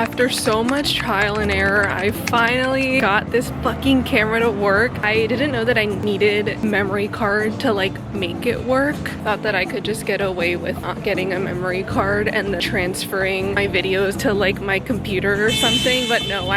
After so much trial and error, I finally got this fucking camera to work. I didn't know that I needed memory card to like make it work. Thought that I could just get away with not getting a memory card and then transferring my videos to like my computer or something, but no,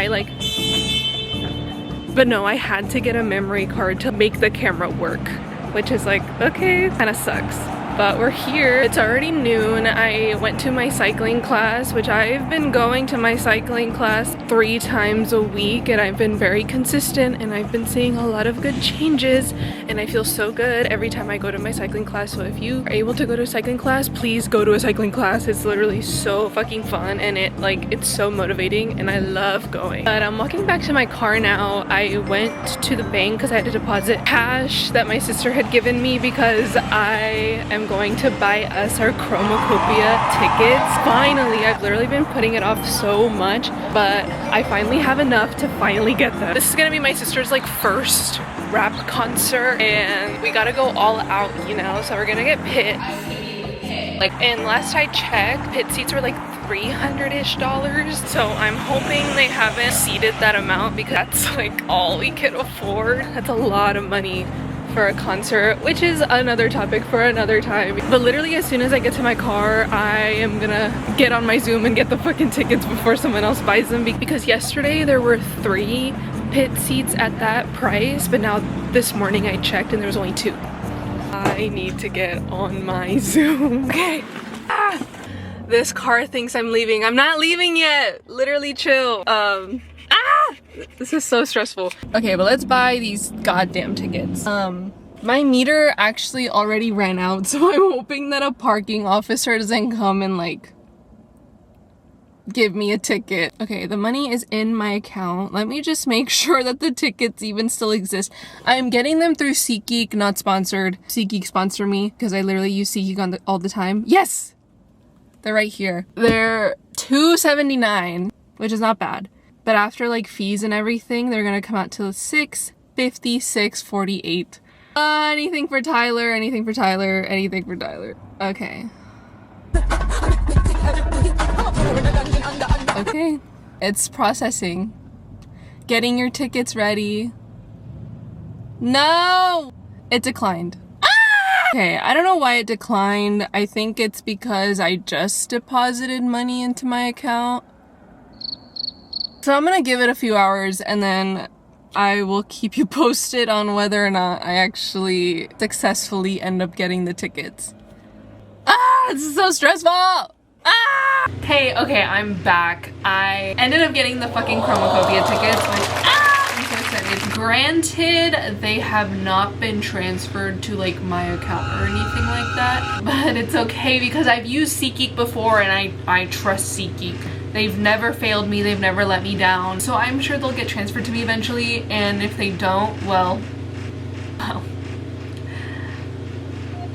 I had to get a memory card to make the camera work, which is like, okay, kind of sucks. But we're here. It's already noon. I went to my cycling class, which I've been going to my cycling class 3 times a week, and I've been very consistent, and I've been seeing a lot of good changes, and I feel so good every time I go to my cycling class. So if you are able to go to a cycling class, please go to a cycling class. It's literally so fucking fun, and it's so motivating, and I love going. But I'm walking back to my car now. I went to the bank because I had to deposit cash that my sister had given me because I am going to buy us our Chromacopia tickets. Finally, I've literally been putting it off so much, but I finally have enough to finally get them. This is gonna be my sister's like first rap concert, and we gotta go all out, you know, so we're gonna get pit. Like, and last I checked, pit seats were like $300-ish, so I'm hoping they haven't seated that amount because that's like all we can afford. That's a lot of money for a concert, which is another topic for another time. But literally as soon as I get to my car, I am gonna get on my Zoom and get the fucking tickets before someone else buys them, because yesterday there were 3 pit seats at that price, but now this morning I checked and there was only 2. I need to get on my Zoom. Okay. This car thinks I'm leaving. I'm not leaving yet. Literally chill. This is so stressful. Okay, but let's buy these goddamn tickets. My meter actually already ran out, so I'm hoping that a parking officer doesn't come and like give me a ticket. Okay, the money is in my account. Let me just make sure that the tickets even still exist. I'm getting them through SeatGeek, not sponsored. SeatGeek sponsor me because I literally use SeatGeek all the time. Yes! They're right here. They're $2.79, which is not bad. But after like fees and everything, they're gonna come out to $6.50, $6.48. Anything for Tyler, anything for Tyler, anything for Tyler. Okay. Okay, it's processing. Getting your tickets ready. No! It declined. Okay, I don't know why it declined. I think it's because I just deposited money into my account. So I'm gonna give it a few hours and then I will keep you posted on whether or not I actually successfully end up getting the tickets. This is so stressful! Hey, okay, I'm back. I ended up getting the fucking Chromacopia tickets, which I'm so excited. Granted, they have not been transferred to like my account or anything like that, but it's okay because I've used SeatGeek before and I trust SeatGeek. They've never failed me, they've never let me down. So I'm sure they'll get transferred to me eventually, and if they don't, well,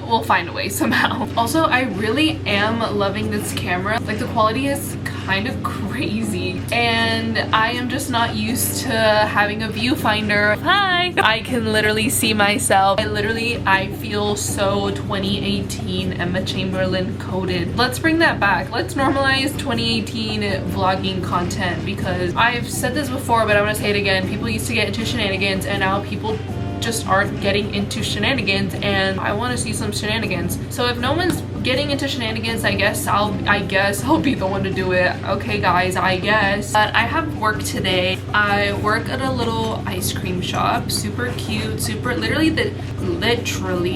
we'll find a way somehow. Also, I really am loving this camera. Like, the quality is kind of crazy, and I am just not used to having a viewfinder. Hi! I can literally see myself. I feel so 2018 Emma Chamberlain coded. Let's bring that back. Let's normalize 2018 vlogging content, because I've said this before, but I'm gonna say it again. People used to get into shenanigans, and now people just aren't getting into shenanigans, and I want to see some shenanigans. So if no one's getting into shenanigans, I guess I'll be the one to do it. Okay guys, I guess. But I have work today. I work at a little ice cream shop. Super cute, super literally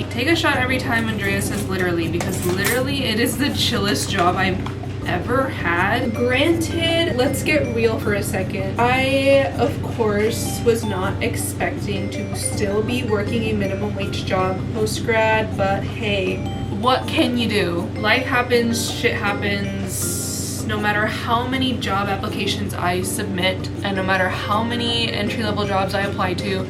take a shot every time Andrea says literally, because literally it is the chillest job I've ever had. Granted, let's get real for a second. I, of course, was not expecting to still be working a minimum wage job post-grad, but hey, what can you do? Life happens, shit happens. No matter how many job applications I submit, and no matter how many entry-level jobs I apply to,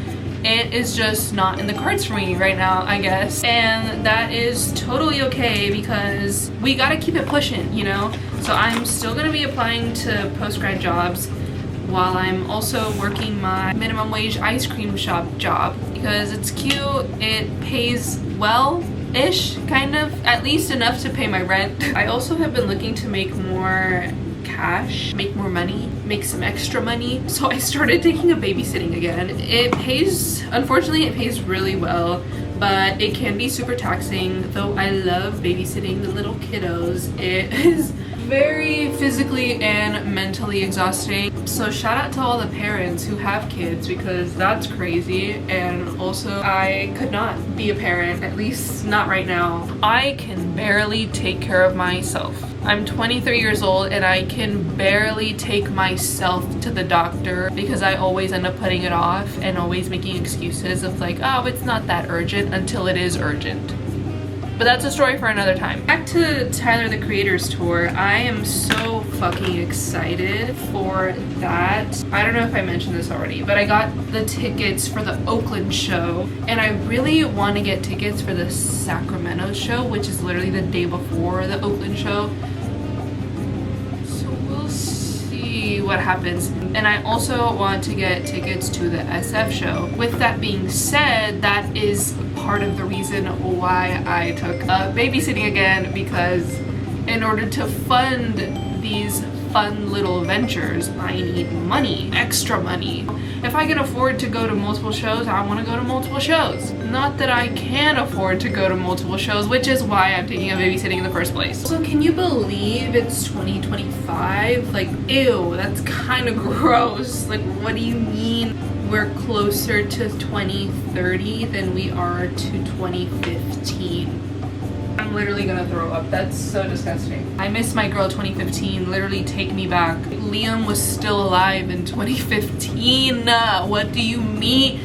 it is just not in the cards for me right now, I guess. And that is totally okay, because we gotta keep it pushing, you know? So I'm still gonna be applying to post-grad jobs while I'm also working my minimum wage ice cream shop job, because it's cute, it pays well-ish, kind of, at least enough to pay my rent. I also have been looking to make more cash, make more money, make some extra money. So I started taking up babysitting again. It pays, unfortunately it pays really well, but it can be super taxing. Though I love babysitting the little kiddos, it is very physically and mentally exhausting. So shout out to all the parents who have kids, because that's crazy. And also I could not be a parent, at least not right now. I can barely take care of myself. I'm 23 years old and I can barely take myself to the doctor because I always end up putting it off and always making excuses of like, oh, it's not that urgent, until it is urgent. But that's a story for another time. Back to Tyler the Creator's tour. I am so fucking excited for that. I don't know if I mentioned this already, but I got the tickets for the Oakland show, and I really want to get tickets for the Sacramento show, which is literally the day before the Oakland show. So we'll see what happens. And I also want to get tickets to the SF show. With that being said, that is part of the reason why I took up babysitting again, because in order to fund these fun little ventures, I need money, extra money. If I can afford to go to multiple shows, I want to go to multiple shows. Not that I can afford to go to multiple shows, which is why I'm taking up babysitting in the first place. So can you believe it's 2025? Like, ew, that's kind of gross. Like, what do you mean we're closer to 2030 than we are to 2015? I'm literally gonna throw up. That's so disgusting. I miss my girl 2015. Literally take me back. Liam was still alive in 2015. What do you mean?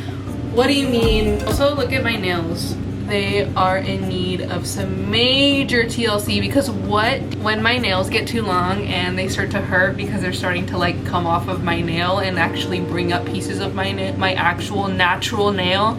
What do you mean? Also, look at my nails. They are in need of some major TLC, because when my nails get too long and they start to hurt because they're starting to like come off of my nail and actually bring up pieces of my actual natural nail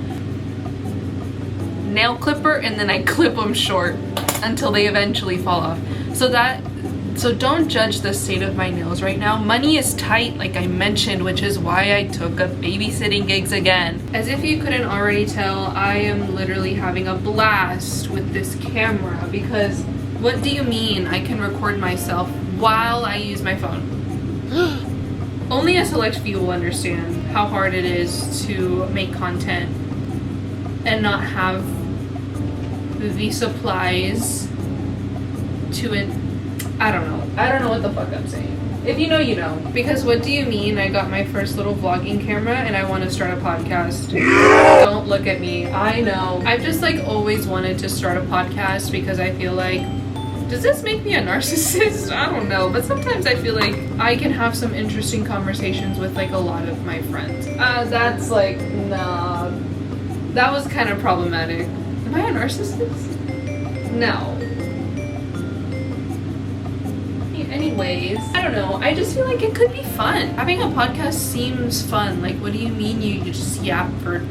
clipper, and then I clip them short until they eventually fall off. So don't judge the state of my nails right now. Money is tight, like I mentioned, which is why I took up babysitting gigs again. As if you couldn't already tell, I am literally having a blast with this camera, because what do you mean I can record myself while I use my phone? Only a select few will understand how hard it is to make content and not have the supplies to it. I don't know what the fuck I'm saying. If you know, you know. Because what do you mean I got my first little vlogging camera and I want to start a podcast? Don't look at me. I know. I've just like always wanted to start a podcast because I feel like, does this make me a narcissist? I don't know. But sometimes I feel like I can have some interesting conversations with like a lot of my friends. That's like, nah. That was kind of problematic. Am I a narcissist? No. Anyways, I don't know. I just feel like it could be fun. Having a podcast seems fun. Like, what do you mean you just yap for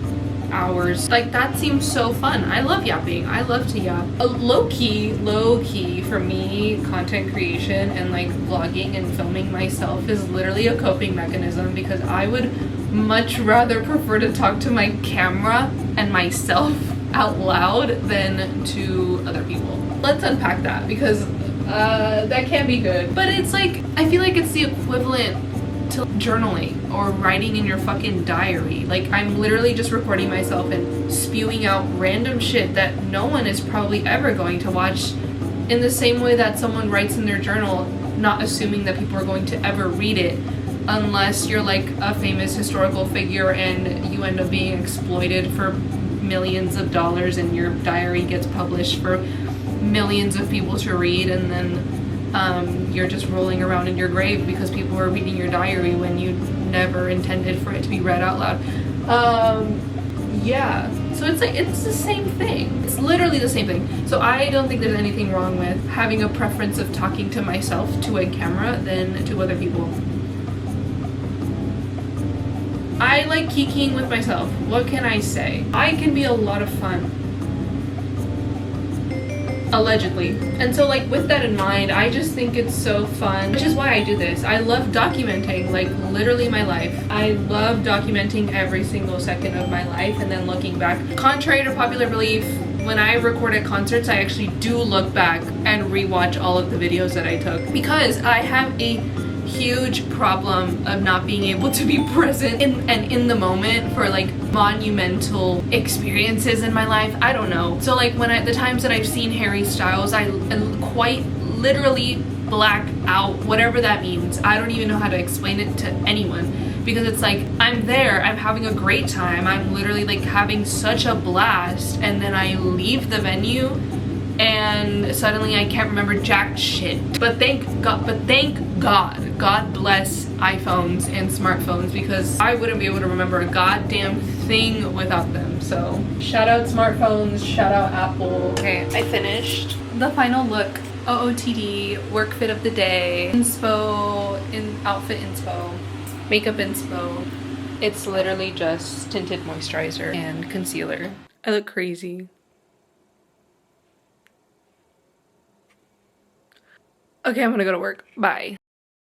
hours? Like, that seems so fun. I love yapping. I love to yap. Low key for me, content creation and like vlogging and filming myself is literally a coping mechanism, because I would much rather prefer to talk to my camera and myself out loud than to other people. Let's unpack that, because that can be good. But it's like, I feel like it's the equivalent to journaling or writing in your fucking diary. Like, I'm literally just recording myself and spewing out random shit that no one is probably ever going to watch, in the same way that someone writes in their journal, not assuming that people are going to ever read it, unless you're like a famous historical figure and you end up being exploited for millions of dollars and your diary gets published for millions of people to read, and then you're just rolling around in your grave because people are reading your diary when you never intended for it to be read out loud. Yeah, so it's like, it's the same thing. It's literally the same thing. So I don't think there's anything wrong with having a preference of talking to myself to a camera than to other people. I like kikiing with myself. What can I say? I can be a lot of fun. Allegedly. And so like, with that in mind, I just think it's so fun, which is why I do this. I love documenting, like, literally my life. I love documenting every single second of my life and then looking back. Contrary to popular belief, when I record at concerts, I actually do look back and rewatch all of the videos that I took, because I have a huge problem of not being able to be present and in the moment for like monumental experiences in my life. I don't know. So like the times that I've seen Harry Styles, I quite literally black out, whatever that means. I don't even know how to explain it to anyone, because it's like I'm there, I'm having a great time, I'm literally like having such a blast, and then I leave the venue and suddenly I can't remember jack shit. But thank God bless iPhones and smartphones, because I wouldn't be able to remember a goddamn thing without them. So shout out smartphones, shout out Apple. Okay, I finished the final look. OOTD, work fit of the day, inspo, outfit inspo, makeup inspo. It's literally just tinted moisturizer and concealer. I look crazy. Okay, I'm gonna go to work. Bye.